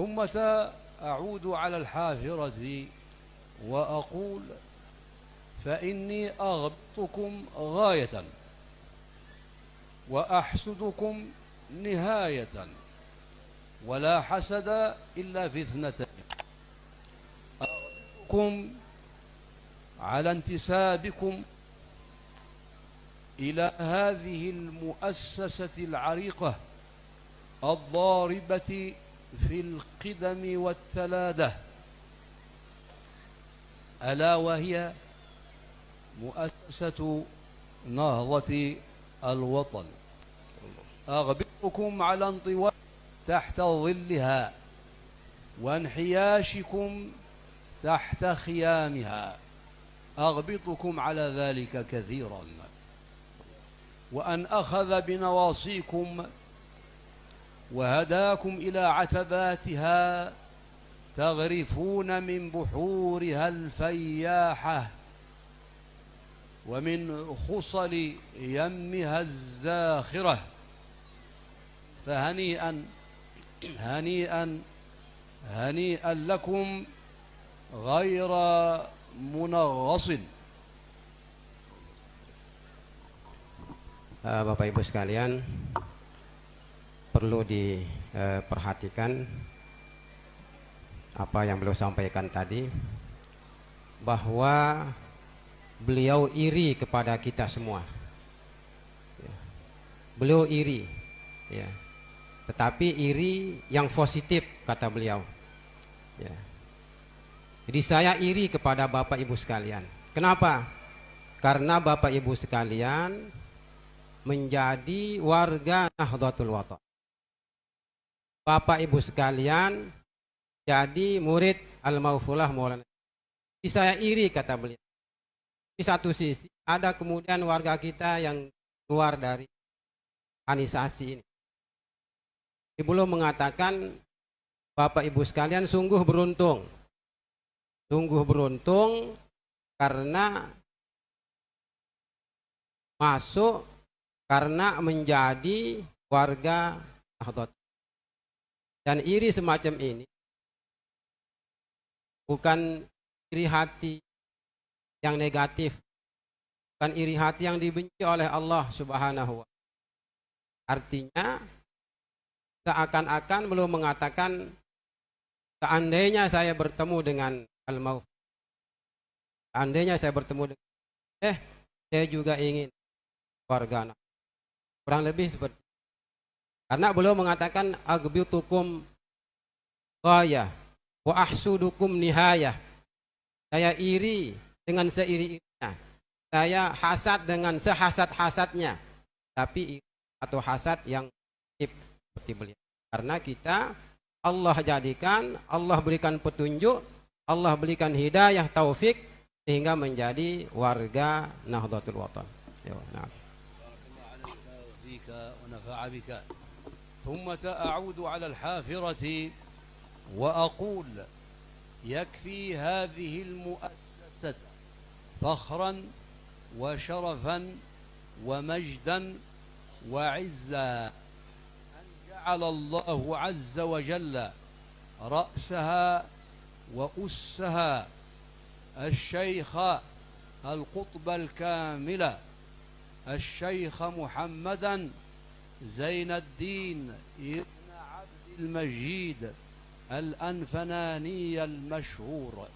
ثم أعود على الحافرة وأقول فإني أغبطكم غاية وأحسدكم نهاية، ولا حسد إلا في اثنتين: أغبطكم على انتسابكم إلى هذه المؤسسة العريقة الضاربة في القدم والتلادة، ألا وهي مؤسسة نهضة الوطن. أغبطكم على انطواء تحت ظلها وانحياشكم تحت خيامها، أغبطكم على ذلك كثيرا، وأن أخذ بنواصيكم وهداكم إلى عتباتها تغرفون من بحورها الفياحة ومن خصل يمها الزاخرة، فهنيئا هنيئا هنيئا لكم غير منغص. Bapak Ibu sekalian, perlu diperhatikan apa yang beliau sampaikan tadi, bahwa beliau iri kepada kita semua. Beliau iri, ya. Tetapi iri yang positif, kata beliau. Ya. Jadi saya iri kepada Bapak Ibu sekalian. Kenapa? Karena Bapak Ibu sekalian menjadi warga Nahdlatul Wathon. Bapak Ibu sekalian jadi murid Al-Maufulah Maulana. Jadi saya iri, kata beliau. Di satu sisi ada kemudian warga kita yang keluar dari organisasi ini. Beliau mengatakan, Bapak Ibu sekalian sungguh beruntung. Sungguh beruntung karena masuk, karena menjadi warga Nahdlatul. Dan iri semacam ini bukan iri hati yang negatif, bukan iri hati yang dibenci oleh Allah Subhanahu wa Ta'ala. Artinya seakan-akan belum mengatakan, seandainya saya bertemu dengan Al-Maut, seandainya saya bertemu dengan saya juga ingin warga Nahdlatul. Kurang lebih seperti itu. Karena beliau mengatakan agbitukum ghayah wa ahsudukum nihayah. Saya iri dengan seiri-irinya, saya hasad dengan sehasad-hasadnya, tapi iri atau hasad yang seperti beliau. Karena kita Allah jadikan, Allah berikan petunjuk, Allah berikan hidayah taufik sehingga menjadi warga Nahdlatul Wathon. ونفع بك. ثم أعود على الحافرة وأقول يكفي هذه المؤسسة فخرا وشرفا ومجدا وعزا أن جعل الله عز وجل رأسها وأسها الشيخ القطب الكامل الشيخ محمدا زين الدين ابن عبد المجيد الأنفناني المشهور،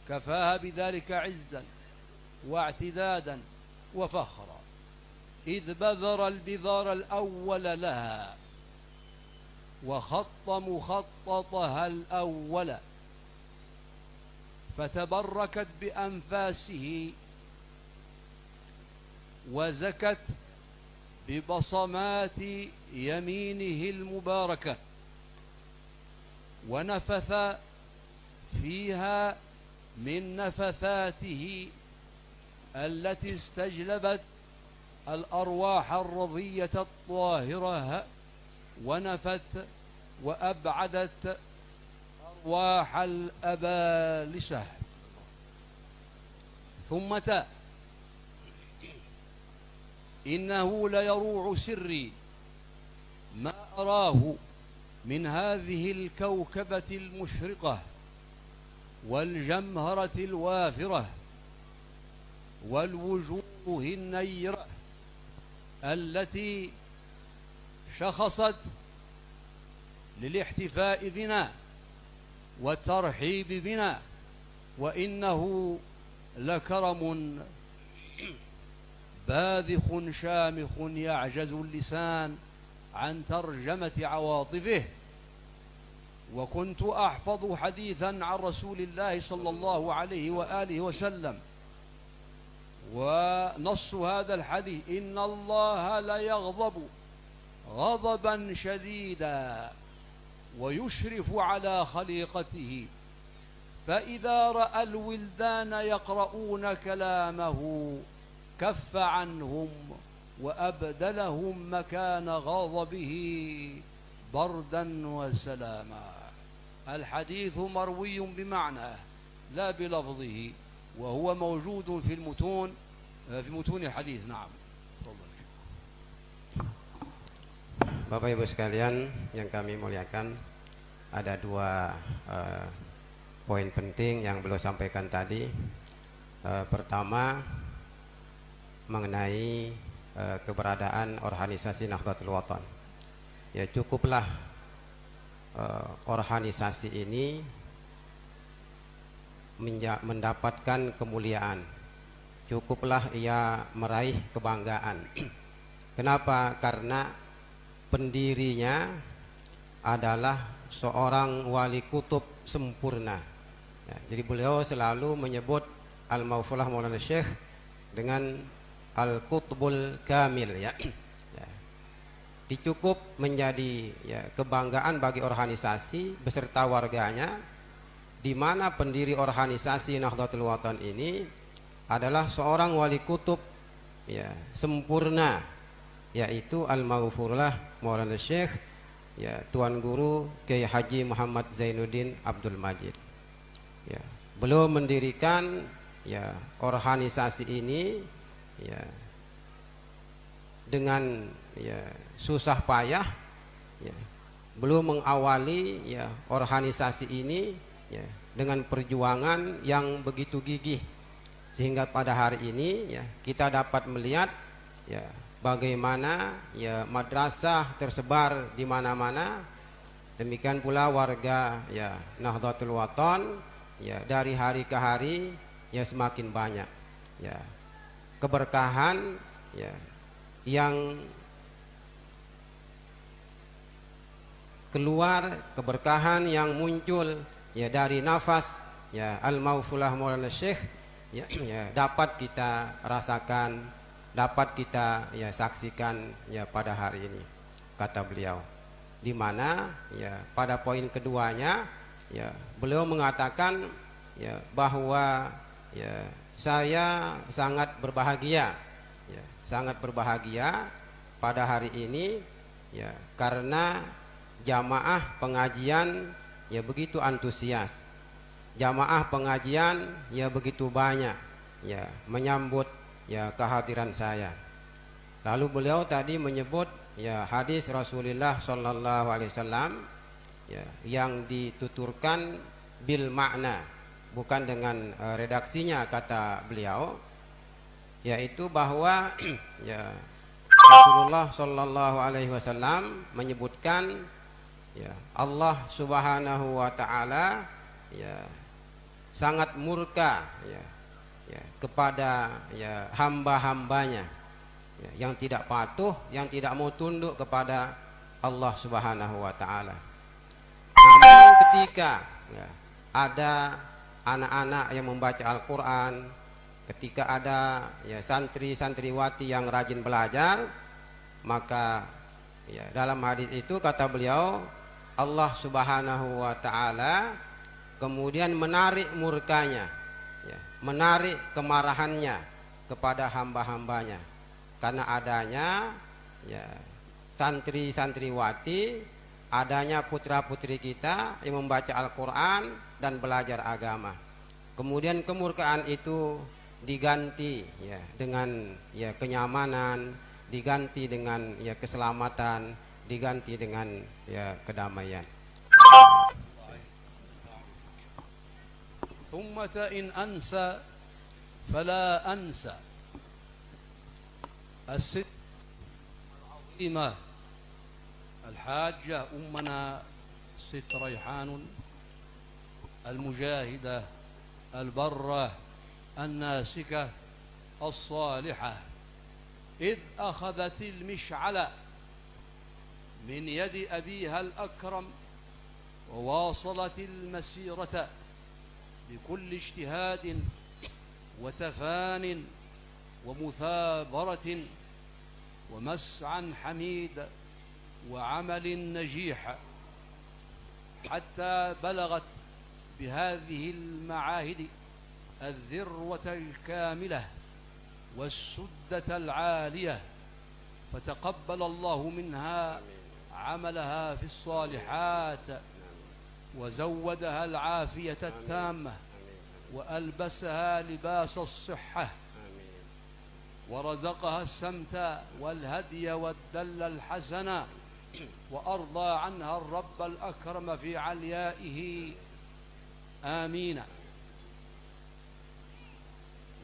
كفاها بذلك عزا واعتدادا وفخرا، إذ بذر البذار الأول لها وخط مخططها الأول، فتبركت بأنفاسه وزكت ببصمات يمينه المباركة، ونفث فيها من نفثاته التي استجلبت الأرواح الرضية الطاهرة، ونفت وأبعدت أرواح الأبالسة. ثم إنه ليروع سري ما أراه من هذه الكوكبة المشرقة والجمهرة الوافرة والوجوه النيرة التي شخصت للاحتفاء بنا والترحيب بنا، وإنه لكرم باذخ شامخ يعجز اللسان عن ترجمة عواطفه. وكنت أحفظ حديثا عن رسول الله صلى الله عليه وآله وسلم، ونص هذا الحديث: إن الله لا يغضب غضبا شديدا ويشرف على خليقته، فإذا رأى الولدان يقرؤون كلامه كف عنهم وأبدلهم مكان غضبه بردا وسلاما. الحديث مروي بمعناه لا بلفظه، وهو موجود في متون الحديث. نعم. Bapak Ibu sekalian yang kami muliakan, ada dua poin penting yang beliau sampaikan tadi. Pertama, mengenai keberadaan organisasi Nahdlatul Wathon. Ya, cukuplah organisasi ini mendapatkan kemuliaan, cukuplah ia meraih kebanggaan. Kenapa? Karena pendirinya adalah seorang wali kutub sempurna. Ya, jadi beliau selalu menyebut Al-Mawfulah Maulana Syekh dengan Al-Qutbul Kamil, ya. Ya. Dicukup menjadi kebanggaan bagi organisasi beserta warganya, di mana pendiri organisasi Nahdlatul Wathon ini adalah seorang wali kutub sempurna, yaitu Al-Maghfurlah Maulana Syekh Tuan Guru Kiai Haji Muhammad Zainuddin Abdul Majid. Beliau mendirikan organisasi ini dengan susah payah. Beliau mengawali organisasi ini dengan perjuangan yang begitu gigih, sehingga pada hari ini kita dapat melihat bagaimana madrasah tersebar di mana-mana. Demikian pula warga Nahdlatul Wathon dari hari ke hari semakin banyak. Keberkahan yang keluar, keberkahan yang muncul dari nafas Al-Mawfulah Maulana Syekh dapat kita rasakan, dapat kita saksikan pada hari ini, kata beliau. Di mana pada poin keduanya beliau mengatakan bahwa saya sangat berbahagia, sangat berbahagia pada hari ini karena jamaah pengajian begitu antusias, jamaah pengajian begitu banyak menyambut kehadiran saya. Lalu beliau tadi menyebut hadis Rasulullah Sallallahu Alaihi Wasallam yang dituturkan bil makna, bukan dengan redaksinya, kata beliau, yaitu bahwa Rasulullah Sallallahu Alaihi Wasallam menyebutkan Allah Subhanahu Wa Taala sangat murka kepada hamba-hambanya yang tidak patuh, yang tidak mau tunduk kepada Allah Subhanahu Wa Taala. Namun ketika ada anak-anak yang membaca Al-Quran, ketika ada santri-santriwati yang rajin belajar, maka dalam hadis itu kata beliau, Allah Subhanahu Wa Taala kemudian menarik murkanya, menarik kemarahannya kepada hamba-hambanya, karena adanya santri-santriwati, adanya putra-putri kita yang membaca Al-Quran dan belajar agama. Kemudian kemurkaan itu diganti dengan kenyamanan, diganti dengan keselamatan, diganti dengan ya kedamaian. ثم إن أنسى فلا أنسى الست العظيمة الحاجة أمنا ست ريحان المجاهدة البرة الناسكة الصالحة، إذ أخذت المشعل من يد أبيها الأكرم وواصلت المسيرة بكل اجتهاد وتفان ومثابرة ومسعى حميد وعمل نجيح، حتى بلغت بهذه المعاهد الذروة الكاملة والسدة العالية، فتقبل الله منها عملها في الصالحات وزودها العافية التامة وألبسها لباس الصحة ورزقها السمت والهدي والدل الحسن، وأرضى عنها الرب الأكرم في عليائه آمين.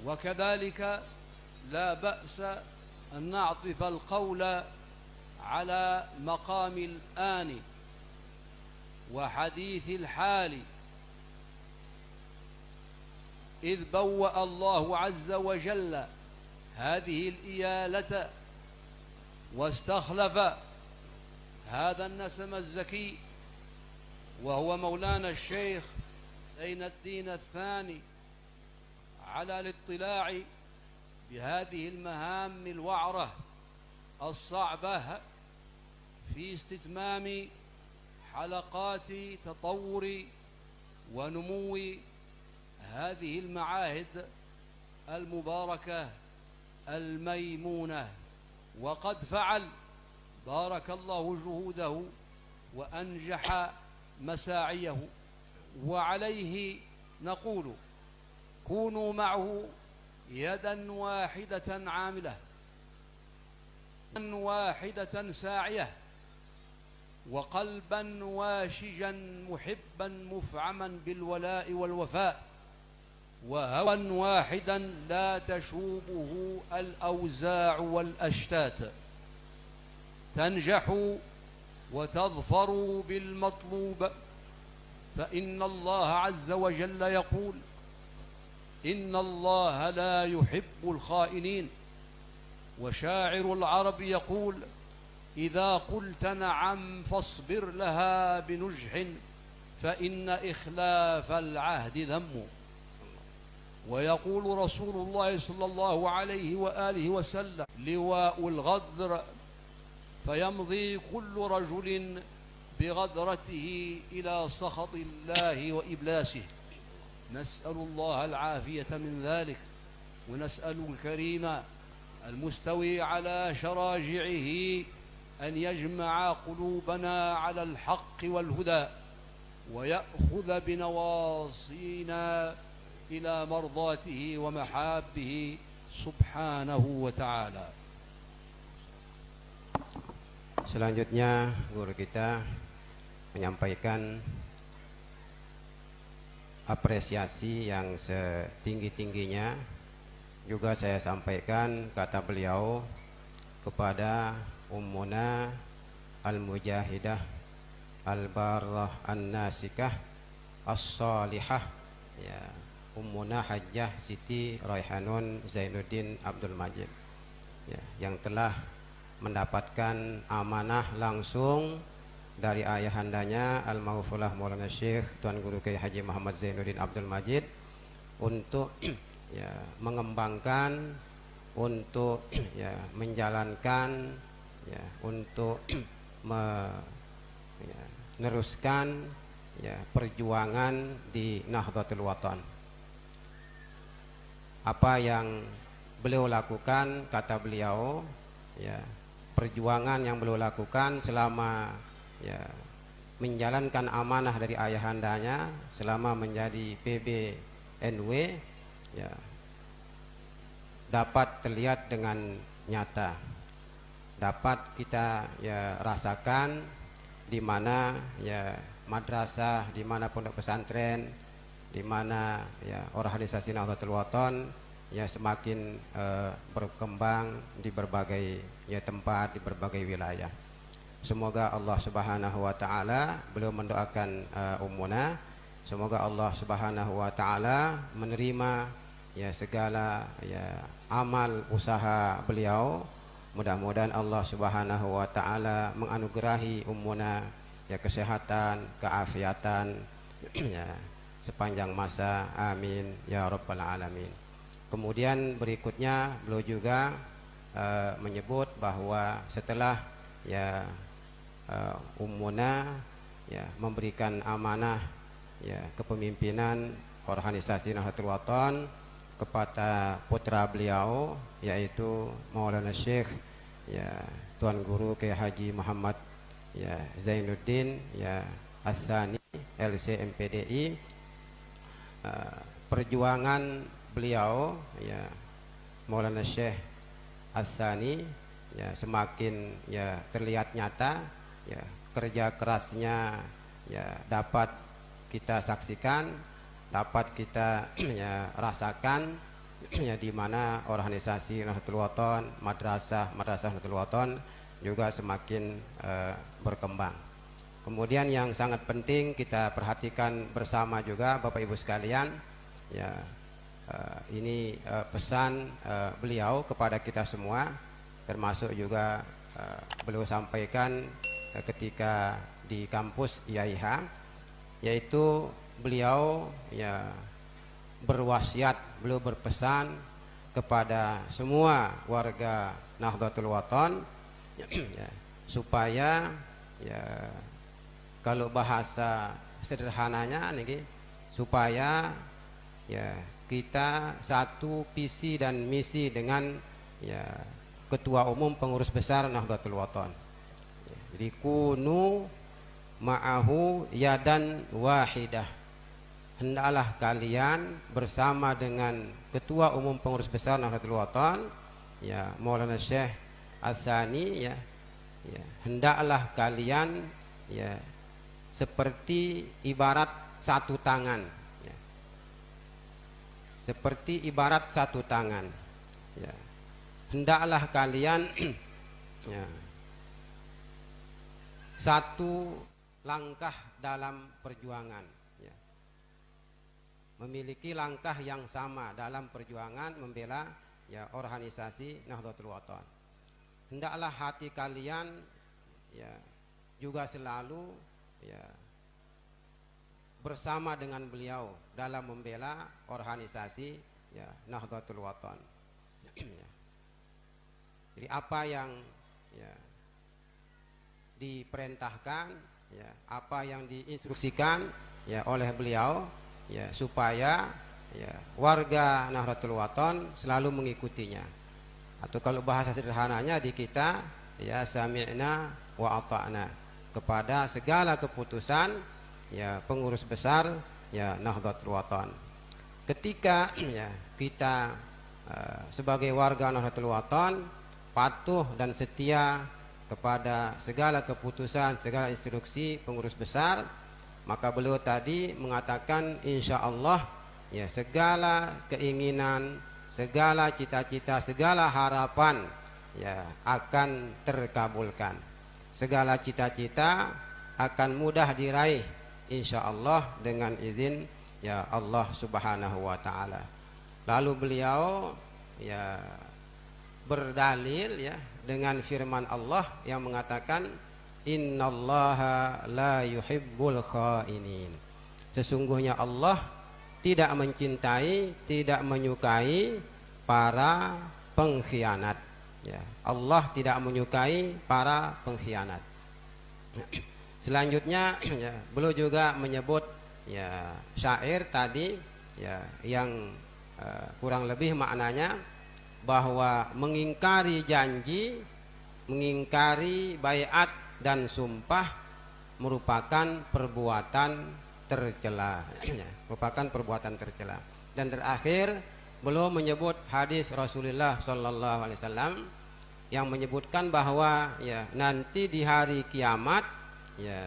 وكذلك لا بأس أن نعطف القول على مقام الآن وحديث الحال، إذ بوأ الله عز وجل هذه الإيالة واستخلف هذا النسم الزكي وهو مولانا الشيخ زين الدين الثاني على الاطلاع بهذه المهام الوعرة الصعبة في استتمام حلقات تطور ونمو هذه المعاهد المباركة الميمونة، وقد فعل بارك الله جهوده وأنجح مساعيه، وعليه نقول كونوا معه يدا واحدة عاملة، يدا واحدة ساعية، وقلبا واشجا محبا مفعما بالولاء والوفاء، وهوى واحدا لا تشوبه الأوزاع والأشتات، تنجحوا وتظفروا بالمطلوب، فإن الله عز وجل يقول: إن الله لا يحب الخائنين. وشاعر العرب يقول: إذا قلت نعم فاصبر لها بنجح، فإن إخلاف العهد ذم. ويقول رسول الله صلى الله عليه وآله وسلم: لواء الغدر، فيمضي كل رجل بغدرته إلى سخط الله وإبلاسه. نسأل الله العافية من ذلك، ونسأل الكريم المستوي على شراجعه أن يجمع قلوبنا على الحق والهدى، ويأخذ بنواصينا إلى مرضاته ومحابه سبحانه وتعالى. Selanjutnya guru kita menyampaikan apresiasi yang setinggi-tingginya. Juga saya sampaikan kata beliau kepada Ummuna Al-Mujahidah Al-Barrah An-Nasikah As-Salihah, ya, Ummuna Hajjah Siti Raihanun Zainuddin Abdul Majid, ya, yang telah mendapatkan amanah langsung dari ayahandanya Al-Maghfurlah Maulana Syekh Tuan Guru Kiai Haji Muhammad Zainuddin Abdul Majid untuk ya mengembangkan, untuk ya menjalankan, ya untuk meneruskan ya perjuangan di Nahdlatul Watan. Apa yang beliau lakukan, kata beliau, ya perjuangan yang beliau lakukan selama ya menjalankan amanah dari ayahandanya selama menjadi PBNW, ya dapat terlihat dengan nyata. dapat kita ya rasakan di mana ya madrasah, di mana pondok pesantren, di mana ya organisasi Nahdlatul Wathon ya semakin berkembang di berbagai ya tempat, di berbagai wilayah. Semoga Allah Subhanahu wa taala, beliau mendoakan Ummuna, semoga Allah Subhanahu wa taala menerima ya segala ya amal usaha beliau. Mudah-mudahan Allah Subhanahu wa taala menganugerahi Ummuna ya kesehatan, keafiatan ya sepanjang masa. Amin ya rabbal alamin. Kemudian berikutnya beliau juga menyebut bahwa setelah ya Ummuna ya memberikan amanah ya kepemimpinan organisasi Nahdlatul Wathon kepada putra beliau, yaitu Maulana Syekh ya Tuan Guru Kiai Haji Muhammad ya Zainuddin ya Ats-Tsani LC MPDI. Perjuangan beliau ya Maulana Syekh Ats-Tsani ya semakin ya terlihat nyata, ya kerja kerasnya ya dapat kita saksikan, dapat kita ya rasakan ya di mana organisasi Nahdlatul Wathon, madrasah Nahdlatul Wathon juga semakin berkembang. Kemudian yang sangat penting kita perhatikan bersama juga Bapak Ibu sekalian, ya ini pesan beliau kepada kita semua, termasuk juga beliau sampaikan ketika di kampus IAIH, yaitu beliau ya berwasiat, beliau berpesan kepada semua warga Nahdlatul Wathon ya, supaya ya kalau bahasa sederhananya nih, supaya ya kita satu visi dan misi dengan ya Ketua Umum Pengurus Besar Nahdlatul Wathon. Jadi kunu ma'ahu yadan wahidah, hendaklah kalian bersama dengan Ketua Umum Pengurus Besar Nahdlatul Wathon ya Maulana Syekh Ats-Tsani ya, hendaklah kalian ya seperti ibarat satu tangan ya. Seperti ibarat satu tangan ya. Hendaklah kalian ya satu langkah dalam perjuangan ya. Memiliki langkah yang sama dalam perjuangan membela ya organisasi Nahdlatul Wathon. Hendaklah hati kalian ya juga selalu ya bersama dengan beliau dalam membela organisasi ya Nahdlatul Wathon ya. Jadi apa yang ya diperintahkan ya, apa yang diinstruksikan ya oleh beliau ya supaya ya warga Nahdlatul Wathon selalu mengikutinya, atau kalau bahasa sederhananya di kita ya sami'na wa ata'na, kepada segala keputusan ya pengurus besar ya Nahdlatul Wathon. Ketika ya kita sebagai warga Nahdlatul Wathon patuh dan setia kepada segala keputusan, segala instruksi pengurus besar, maka beliau tadi mengatakan insya Allah ya segala keinginan, segala cita-cita, segala harapan ya akan terkabulkan. Segala cita-cita akan mudah diraih insya Allah dengan izin ya Allah Subhanahu wa taala. Lalu beliau ya berdalil ya dengan firman Allah yang mengatakan innallaha la yuhibbul khainin. Sesungguhnya Allah tidak mencintai, tidak menyukai para pengkhianat ya. Allah tidak menyukai para pengkhianat. Selanjutnya ya, beliau juga menyebut ya syair tadi ya yang kurang lebih maknanya bahwa mengingkari janji, mengingkari baiat dan sumpah merupakan perbuatan tercela ya, merupakan perbuatan tercela. Dan terakhir beliau menyebut hadis Rasulullah sallallahu alaihi wasallam yang menyebutkan bahwa ya nanti di hari kiamat ya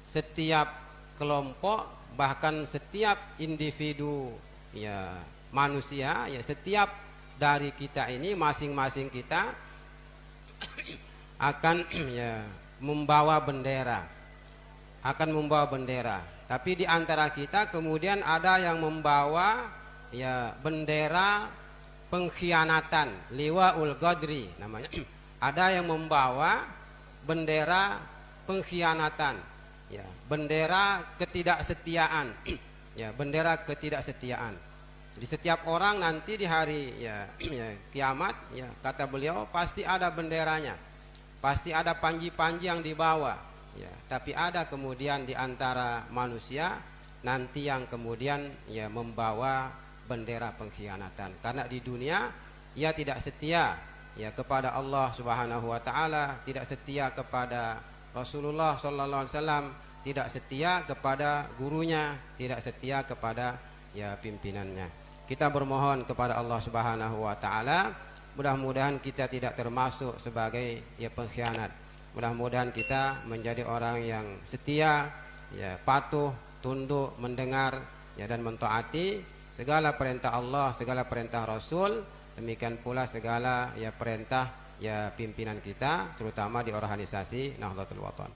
setiap kelompok, bahkan setiap individu ya manusia, ya setiap dari kita ini, masing-masing kita akan ya membawa bendera, tapi di antara kita kemudian ada yang membawa ya bendera pengkhianatan, liwaul ghadri namanya. Ada yang membawa bendera pengkhianatan, ya bendera ketidaksetiaan, ya bendera ketidaksetiaan. Di setiap orang nanti di hari ya kiamat, ya kata beliau, pasti ada benderanya, pasti ada panji-panji yang dibawa, ya. Tapi ada kemudian di antara manusia nanti yang kemudian ya membawa bendera pengkhianatan, karena di dunia ia tidak setia ya kepada Allah Subhanahu wa taala, tidak setia kepada Rasulullah sallallahu alaihi wasallam, tidak setia kepada gurunya, tidak setia kepada ya pimpinannya. Kita bermohon kepada Allah Subhanahu wa taala, mudah-mudahan kita tidak termasuk sebagai ya pengkhianat. Mudah-mudahan kita menjadi orang yang setia, ya patuh, tunduk, mendengar ya dan mentaati segala perintah Allah, segala perintah Rasul, demikian pula segala ya perintah ya pimpinan kita, terutama di organisasi Nahdlatul Wathon.